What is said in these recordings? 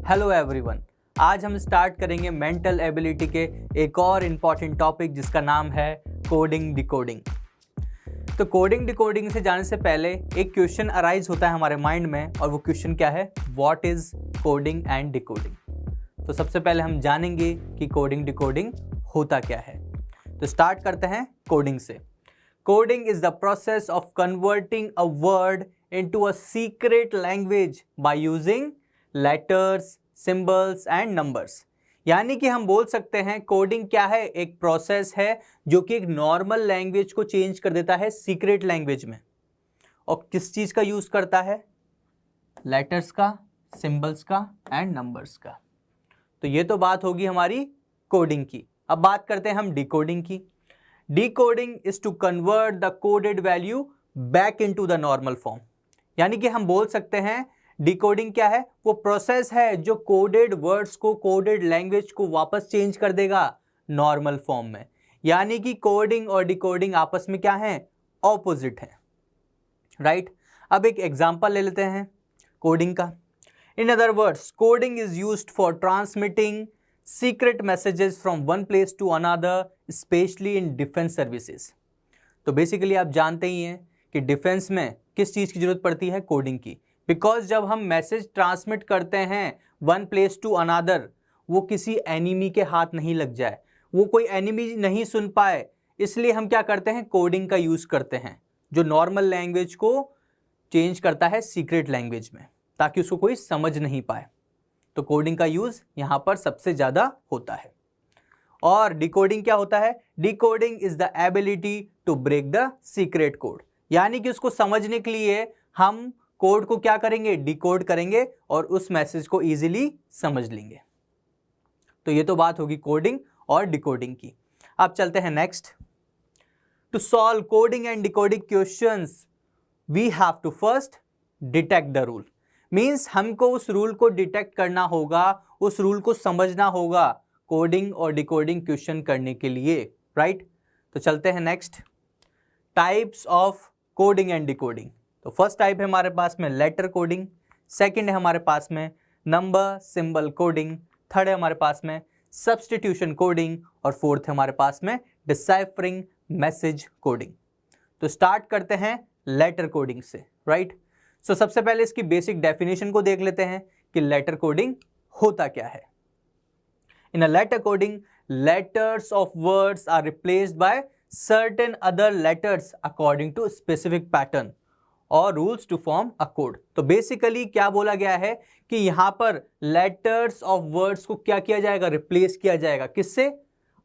Hello everyone, आज हम start करेंगे मेंटल एबिलिटी के एक और इम्पॉर्टेंट टॉपिक जिसका नाम है कोडिंग डिकोडिंग। तो कोडिंग डिकोडिंग से जाने से पहले एक क्वेश्चन अराइज होता है हमारे माइंड में, और वो क्वेश्चन क्या है? What is coding and decoding. तो सबसे पहले हम जानेंगे कि कोडिंग डिकोडिंग होता क्या है। तो स्टार्ट करते हैं कोडिंग से। Coding is the process of converting a word into a secret language by using letters, symbols and numbers. यानी कि हम बोल सकते हैं कोडिंग क्या है? एक प्रोसेस है जो कि एक नॉर्मल लैंग्वेज को चेंज कर देता है सीक्रेट लैंग्वेज में। और किस चीज का यूज करता है? लेटर्स का, सिंबल्स का एंड नंबर्स का। तो ये तो बात होगी हमारी कोडिंग की। अब बात करते हैं हम डिकोडिंग की। Decoding is to convert the coded value back into the normal form. यानी कि हम बोल सकते हैं डिकोडिंग क्या है? वो प्रोसेस है जो कोडेड वर्ड्स को, कोडेड लैंग्वेज को वापस चेंज कर देगा नॉर्मल फॉर्म में। यानी कि कोडिंग और डिकोडिंग आपस में क्या है? ऑपोजिट है, राइट? अब एक एग्जांपल ले लेते हैं कोडिंग का। In other words, coding is used for transmitting secret messages from one place to another, specially in defence services. तो बेसिकली आप जानते ही हैं कि डिफेंस में किस चीज़ की जरूरत पड़ती है? कोडिंग की। बिकॉज जब हम मैसेज ट्रांसमिट करते हैं वन प्लेस टू अनदर, वो किसी एनिमी के हाथ नहीं लग जाए, वो कोई एनिमी नहीं सुन पाए, इसलिए हम क्या करते हैं? कोडिंग का यूज़ करते हैं, जो नॉर्मल लैंग्वेज को चेंज करता है सीक्रेट लैंग्वेज में, ताकि उसको कोई समझ नहीं पाए। तो कोडिंग का यूज़ यहाँ पर सबसे ज़्यादा होता है। और डिकोडिंग क्या होता है? Decoding is the ability to break the secret code. यानी कि उसको समझने के लिए हम कोड को क्या करेंगे? डिकोड करेंगे और उस मैसेज को इजीली समझ लेंगे। तो ये तो बात होगी कोडिंग और डिकोडिंग की। अब चलते हैं next. To solve coding and decoding questions we have to first detect the rule. Means हमको उस रूल को डिटेक्ट करना होगा, उस रूल को समझना होगा कोडिंग और डिकोडिंग क्वेश्चन करने के लिए, राइट? तो चलते हैं next. Types of coding and decoding. तो फर्स्ट टाइप है हमारे पास में लेटर कोडिंग, सेकंड है हमारे पास में नंबर सिंबल कोडिंग, थर्ड है हमारे पास में सब्स्टिट्यूशन कोडिंग, और फोर्थ है हमारे पास में डिसाइफरिंग मैसेज कोडिंग। तो स्टार्ट करते हैं लेटर कोडिंग से, राइट? सो सबसे पहले इसकी बेसिक डेफिनेशन को देख लेते हैं कि लेटर कोडिंग होता क्या है। In a letter coding, letters of words are replaced by certain other letters according to specific pattern or rules to form a code। तो बेसिकली क्या बोला गया है कि यहां पर letters of words को क्या किया जाएगा? रिप्लेस किया जाएगा। किससे?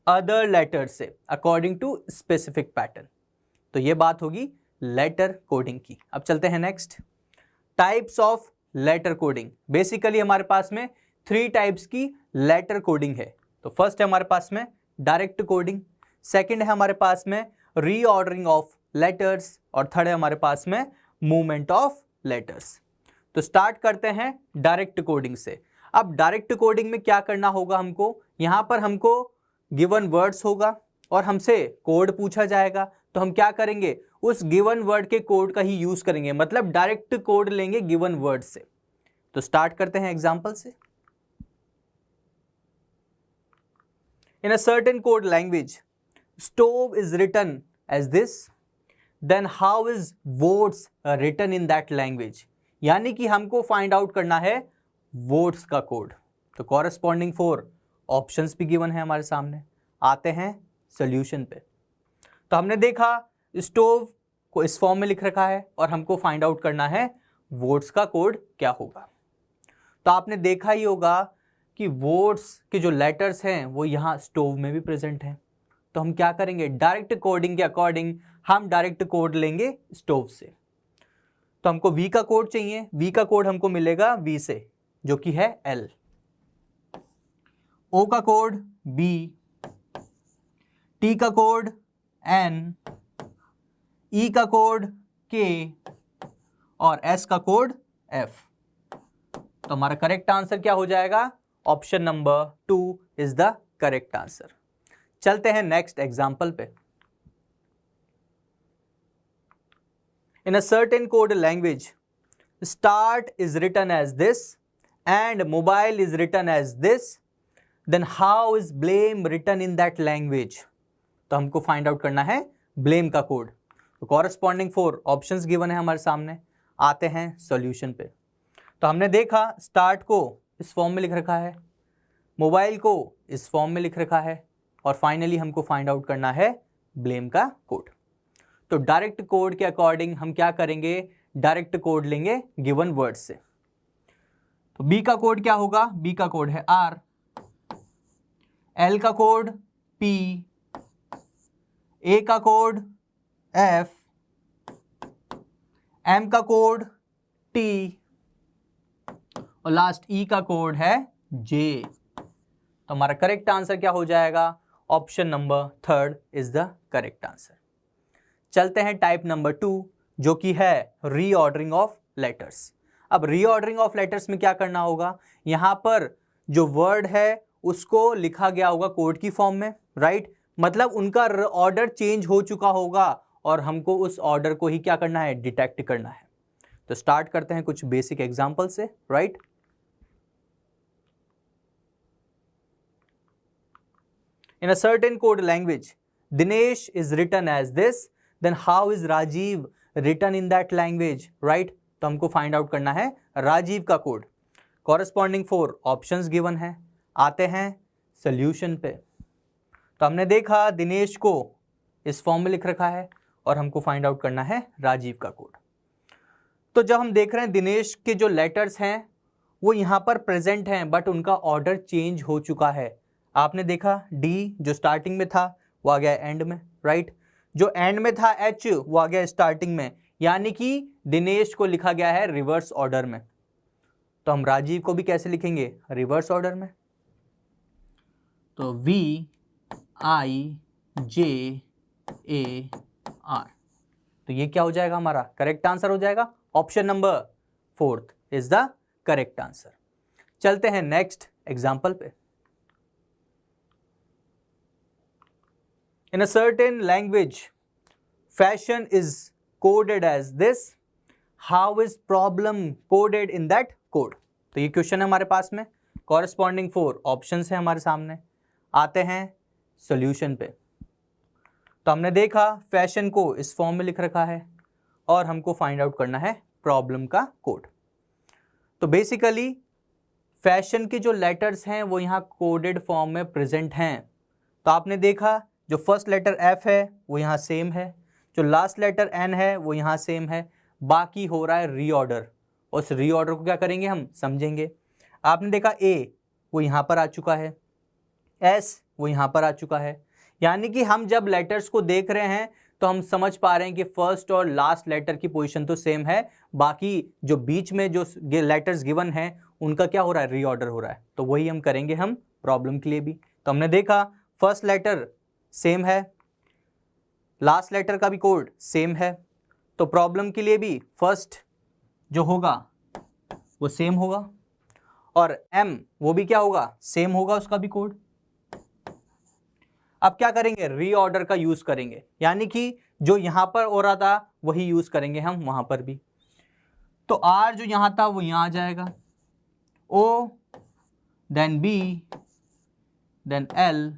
अदर लेटर्स से, अकॉर्डिंग टू स्पेसिफिक पैटर्न। तो ये बात होगी लेटर कोडिंग की। अब चलते हैं next. Types of letter coding. Basically हमारे पास में 3 टाइप्स की लेटर कोडिंग है। तो फर्स्ट है हमारे पास में डायरेक्ट कोडिंग, सेकंड है हमारे पास में रीऑर्डरिंग ऑफ लेटर्स, और थर्ड है हमारे पास में मूवमेंट ऑफ लेटर्स। तो स्टार्ट करते हैं डायरेक्ट कोडिंग से। अब डायरेक्ट कोडिंग में क्या करना होगा हमको? यहां पर हमको गिवन वर्ड्स होगा और हमसे कोड पूछा जाएगा। तो हम क्या करेंगे? उस गिवन वर्ड के कोड का ही यूज करेंगे, मतलब डायरेक्ट कोड लेंगे गिवन वर्ड से। तो स्टार्ट करते हैं एग्जांपल से। In a certain code language, stove is written as this, then how is votes written in that language? यानी कि हमको फाइंड आउट करना है वोट्स का कोड। तो कॉरेस्पॉन्डिंग 4 ऑप्शंस भी गिवन है हमारे सामने। आते हैं सोल्यूशन पे। तो हमने देखा स्टोव को इस फॉर्म में लिख रखा है और हमको फाइंड आउट करना है वोट्स का कोड क्या होगा। तो आपने देखा ही होगा कि वोट्स के जो लेटर्स हैं वो यहाँ स्टोव में भी प्रेजेंट हैं। तो हम क्या करेंगे? डायरेक्ट कोडिंग के अकॉर्डिंग हम डायरेक्ट कोड लेंगे स्टोव से। तो हमको V का कोड चाहिए, V का कोड हमको मिलेगा V से, जो कि है L। O का कोड B, T का कोड N, E का कोड K, और S का कोड F। तो हमारा करेक्ट आंसर क्या हो जाएगा? Option number 2 is the correct answer. चलते हैं नेक्स्ट एग्जांपल पे। In a certain code language, start is written as this and mobile is written as this, then how is blame written in that language? तो हमको find out करना है blame का code. तो corresponding 4 options given है हमारे सामने। आते हैं सॉल्यूशन पे। तो हमने देखा स्टार्ट को इस फॉर्म में लिख रखा है, मोबाइल को इस फॉर्म में लिख रखा है, और फाइनली हमको फाइंड आउट करना है ब्लेम का कोड। तो डायरेक्ट कोड के अकॉर्डिंग हम क्या करेंगे, डायरेक्ट कोड लेंगे गिवन वर्ड से। तो बी का कोड क्या होगा, बी का कोड है आर, एल का कोड पी, ए का कोड एफ, एम का कोड टी, और लास्ट ई का कोड है जे। तो हमारा करेक्ट आंसर क्या हो जाएगा, option number 3 is the correct answer. चलते हैं टाइप नंबर 2 जो कि है रीऑर्डरिंग ऑफ लेटर्स। अब रीऑर्डरिंग ऑफ लेटर्स में क्या करना होगा, यहां पर जो वर्ड है उसको लिखा गया होगा कोड की फॉर्म में, राइट, मतलब उनका ऑर्डर चेंज हो चुका होगा और हमको उस ऑर्डर को ही क्या करना है, डिटेक्ट करना है। तो स्टार्ट करते हैं कुछ बेसिक एग्जांपल से, right. In a certain code language, Dinesh is written as this, then how is Rajiv written in that language, right? तो हमको फाइंड आउट करना है राजीव का कोड। कॉरेस्पॉन्डिंग 4 ऑप्शंस गिवन है। आते हैं सॉल्यूशन पे। तो हमने देखा दिनेश को इस फॉर्म में लिख रखा है और हमको फाइंड आउट करना है राजीव का कोड। तो जब हम देख रहे हैं दिनेश के जो लेटर्स हैं वो यहाँ पर प्रेजेंट हैं, बट उनका ऑर्डर चेंज हो चुका है। आपने देखा डी जो स्टार्टिंग में था वो आ गया एंड में, राइट, जो एंड में था एच वो आ गया स्टार्टिंग में, यानी कि दिनेश को लिखा गया है रिवर्स ऑर्डर में। तो हम राजीव को भी कैसे लिखेंगे, रिवर्स ऑर्डर में। तो we I J A R, तो ये क्या हो जाएगा, हमारा करेक्ट आंसर हो जाएगा। Option number 4 is the correct answer. चलते हैं नेक्स्ट एग्जांपल पे। In a certain language, fashion is coded as this. How is problem coded in that code? तो ये क्वेश्चन है हमारे पास में। कॉरेस्पॉन्डिंग 4 ऑप्शंस है हमारे सामने। आते हैं सॉल्यूशन पे। तो हमने देखा फैशन को इस फॉर्म में लिख रखा है और हमको फाइंड आउट करना है प्रॉब्लम का कोड। तो बेसिकली फैशन के जो लेटर्स हैं वो यहाँ कोडेड फॉर्म में प्रेजेंट हैं। तो आपने देखा जो फर्स्ट लेटर एफ है वो यहाँ सेम है, जो लास्ट लेटर एन है वो यहाँ सेम है, बाकी हो रहा है रीऑर्डर। उस रीऑर्डर को क्या करेंगे हम समझेंगे। आपने देखा ए वो यहाँ पर आ चुका है, एस वो यहाँ पर आ चुका है, यानी कि हम जब लेटर्स को देख रहे हैं तो हम समझ पा रहे हैं कि फर्स्ट और लास्ट लेटर की पोजीशन तो सेम है, बाकी जो बीच में जो लेटर्स गिवन हैं उनका क्या हो रहा है, रीऑर्डर हो रहा है। तो वही हम करेंगे हम प्रॉब्लम के लिए भी। तो हमने देखा फर्स्ट लेटर सेम है, लास्ट लेटर का भी कोड सेम है, तो प्रॉब्लम के लिए भी फर्स्ट जो होगा वो सेम होगा और एम वो भी क्या होगा, सेम होगा उसका भी कोड। अब क्या करेंगे, रीऑर्डर का यूज करेंगे, यानी कि जो यहां पर हो रहा था वही यूज करेंगे हम वहां पर भी। तो आर जो यहां था वो यहां आ जाएगा, ओ देन बी देन एल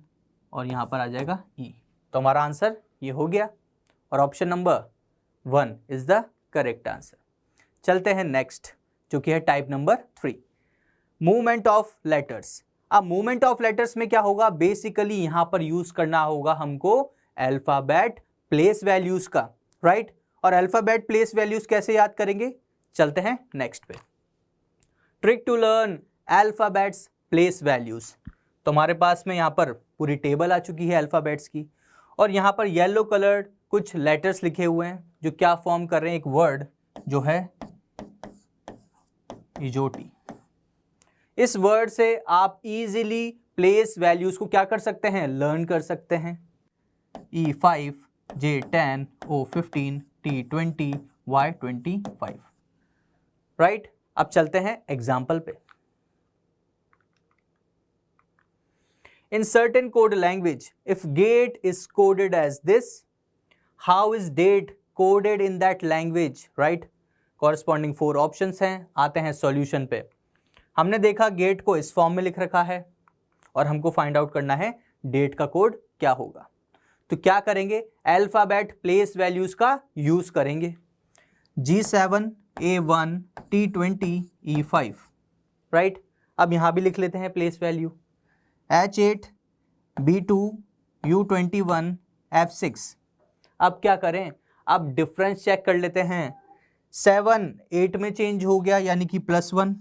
और यहां पर आ जाएगा ई। तो हमारा आंसर ये हो गया और option number 1 is the correct answer. चलते हैं नेक्स्ट जो कि है type number 3, movement of letters. अब मूवमेंट ऑफ लेटर्स में क्या होगा, बेसिकली यहां पर यूज करना होगा हमको अल्फाबेट प्लेस वैल्यूज का, राइट। और अल्फाबेट प्लेस वैल्यूज कैसे याद करेंगे, चलते हैं नेक्स्ट पे। Trick to learn alphabets place values. तो हमारे पास में यहाँ पर पूरी टेबल आ चुकी है अल्फ़ाबेट्स की और यहाँ पर येलो कलर्ड कुछ लेटर्स लिखे हुए हैं जो क्या फॉर्म कर रहे हैं, एक वर्ड जो है इजोटी। इस वर्ड से आप इजीली प्लेस वैल्यूज को क्या कर सकते हैं, लर्न कर सकते हैं। E5, J10, O15, T20, Y25, right. अब चलते हैं एग्जाम्पल पे। In certain code language, if gate is coded as this, how is date coded in that language, right? Corresponding 4 options हैं। आते हैं solution पे। हमने देखा गेट को इस फॉर्म में लिख रखा है और हमको फाइंड आउट करना है डेट का कोड क्या होगा। तो क्या करेंगे, अल्फाबेट प्लेस वैल्यूज का यूज करेंगे। G7 A1 T20 E5, right. अब यहां भी लिख लेते हैं place value, H8 B2 U21 F6। अब क्या करें, अब डिफरेंस चेक कर लेते हैं। 7 8 में चेंज हो गया यानी कि +1,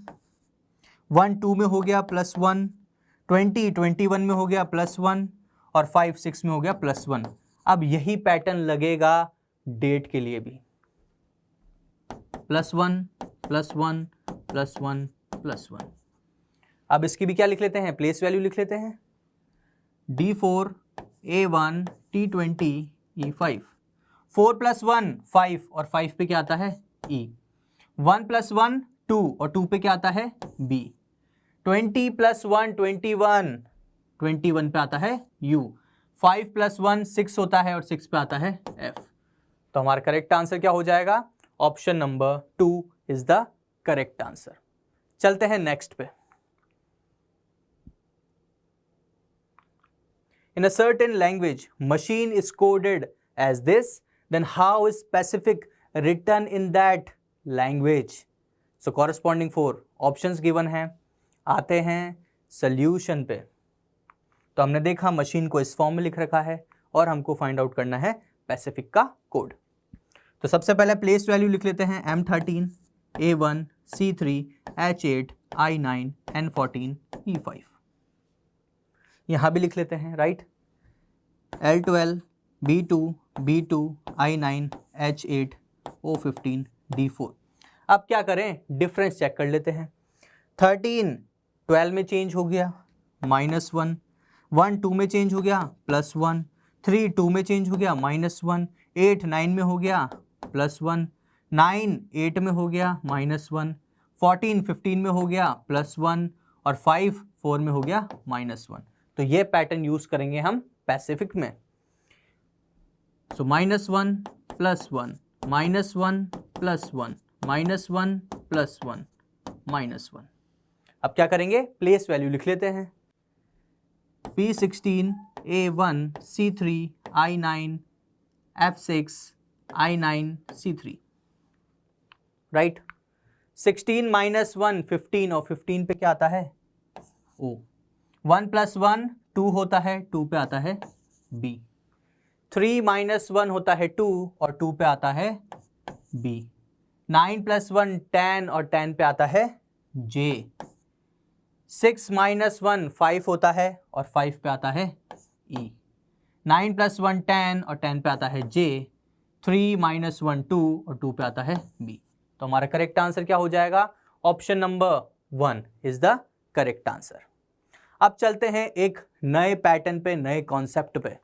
1 2 में हो गया +1, 20 21 में हो गया +1 और 5 6 में हो गया +1। अब यही पैटर्न लगेगा डेट के लिए भी, +1 +1 +1 +1। अब इसकी भी क्या लिख लेते हैं, प्लेस वैल्यू लिख लेते हैं। D4 A1 T20 E5, 4 + 1 5 और 5 पे क्या आता है E, 1 + 1 2 और 2 पे क्या आता है B, 20 + 1 21, 21 पे आता है U, 5 + 1 6 होता है और 6 पे आता है F। तो हमारा करेक्ट आंसर क्या हो जाएगा, option number 2 is the correct answer. चलते हैं नेक्स्ट पे। In a certain language, machine is coded as this, then how is specific written in that language? So corresponding 4 options given हैं। आते हैं solution पे। तो हमने देखा मशीन को इस फॉर्म में लिख रखा है और हमको फाइंड आउट करना है स्पेसिफिक का कोड। तो सबसे पहले प्लेस वैल्यू लिख लेते हैं, M13 A1 C3 H8 I9 N14 E5। यहां भी लिख लेते हैं, right. L12 B2 B2 I9 H8 O15 D4। अब क्या करें, डिफरेंस चेक कर लेते हैं। 13 12 में चेंज हो गया -1, 1 2 में चेंज हो गया +1, 3 2 में चेंज हो गया -1, 8 9 में हो गया +1, 9 8 में हो गया -1, 14 15 में हो गया +1 और 5 4 में हो गया -1। तो ये पैटर्न यूज करेंगे हम पैसिफिक में। सो -1 +1 -1 +1 -1 +1 -1। अब क्या करेंगे, प्लेस वैल्यू लिख लेते हैं। P16 A1 C3 I9 F6 I9 C3, right. 16 - 1 15 और 15 पे क्या आता है O, 1 + 1 2 होता है, 2 पे आता है B, 3 - 1 होता है 2 और 2 पे आता है B, 9 + 1 10 और 10 पे आता है J, 6 - 1 5 होता है और 5 पे आता है E, 9 + 1 10 और 10 पे आता है J, 3 - 1 2 और 2 पे आता है B। तो हमारा करेक्ट आंसर क्या हो जाएगा, option number 1 is the correct answer. अब चलते हैं एक नए पैटर्न पे, नए कॉन्सेप्ट पे,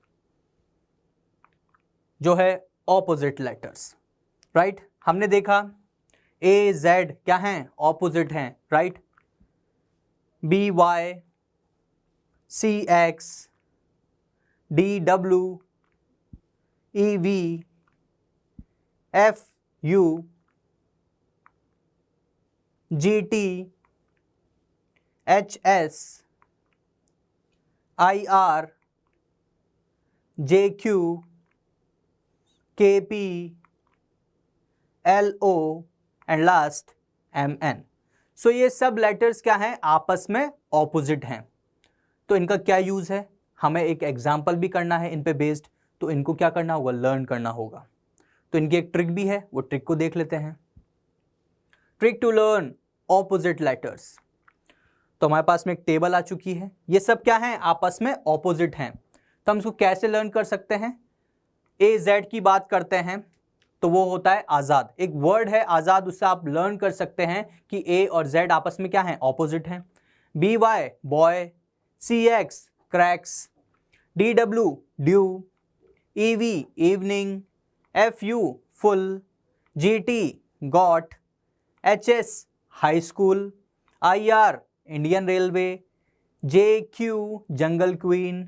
जो है ऑपोजिट लेटर्स, राइट। हमने देखा AZ क्या हैं, ऑपोजिट हैं, right. BY CX DW EV FU GT HS IR JQ KP LO and last MN। सो ये सब लेटर्स क्या हैं, आपस में ऑपोजिट हैं। तो इनका क्या यूज है, हमें एक एग्जाम्पल भी करना है इन पे बेस्ड, तो इनको क्या करना होगा, लर्न करना होगा। तो इनकी एक ट्रिक भी है, वो ट्रिक को देख लेते हैं। Trick to learn opposite letters. तो हमारे पास में एक टेबल आ चुकी है, ये सब क्या है, आपस में ऑपोजिट हैं। तो हम इसको कैसे लर्न कर सकते हैं, AZ की बात करते हैं तो वो होता है आज़ाद, एक वर्ड है आज़ाद, उससे आप लर्न कर सकते हैं कि A और Z आपस में क्या है, ऑपोजिट हैं। BY boy, CX cracks, DW dew, EV evening, FU full, GT got, HS high school, IR Indian railway, JQ jungle queen,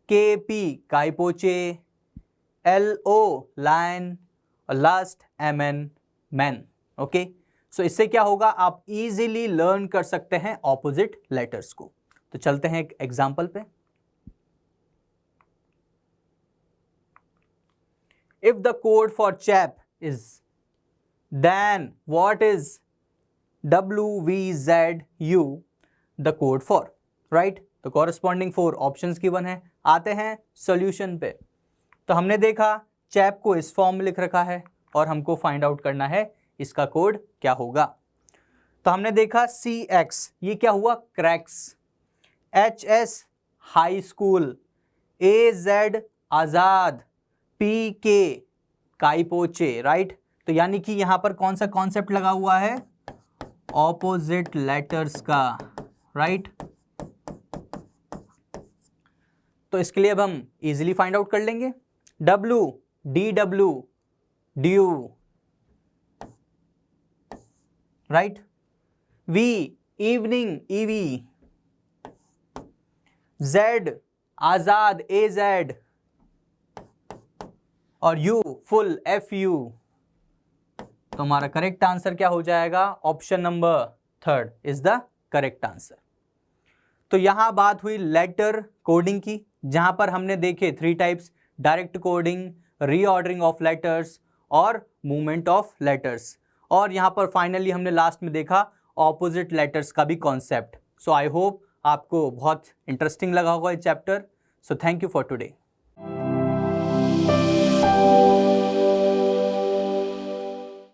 KP Kai Po Che, LO lion और last MN man. Okay, so इससे क्या होगा, आप इजीली लर्न कर सकते हैं opposite letters को। तो चलते हैं एक एग्जांपल पे। If the code for chap is then what is WVZU the code for, right. तो कॉरेस्पॉन्डिंग 4 ऑप्शंस गिवन है। आते हैं सॉल्यूशन पे। तो हमने देखा चैप को इस फॉर्म में लिख रखा है और हमको फाइंड आउट करना है इसका कोड क्या होगा। तो हमने देखा CX, ये क्या हुआ, cracks. HS high school, AZ आजाद, PK काई पोचे, राइट। तो यानी कि यहां पर कौन सा कॉन्सेप्ट लगा हुआ है, ऑपोजिट लेटर्स का, राइट। तो इसके लिए अब हम इजीली फाइंड आउट कर लेंगे। W DW due, right. V evening EV, Z आजाद AZ, और U फुल FU। तो हमारा करेक्ट आंसर क्या हो जाएगा, option number 3 is the correct answer. तो यहां बात हुई लेटर कोडिंग की, जहां पर हमने देखे 3 types, direct coding, reordering of letters और मूवमेंट ऑफ लेटर्स। और यहां पर फाइनली हमने लास्ट में देखा ऑपोजिट लेटर्स का भी कॉन्सेप्ट। सो आई होप आपको बहुत इंटरेस्टिंग लगा होगा ये chapter. So thank you for today.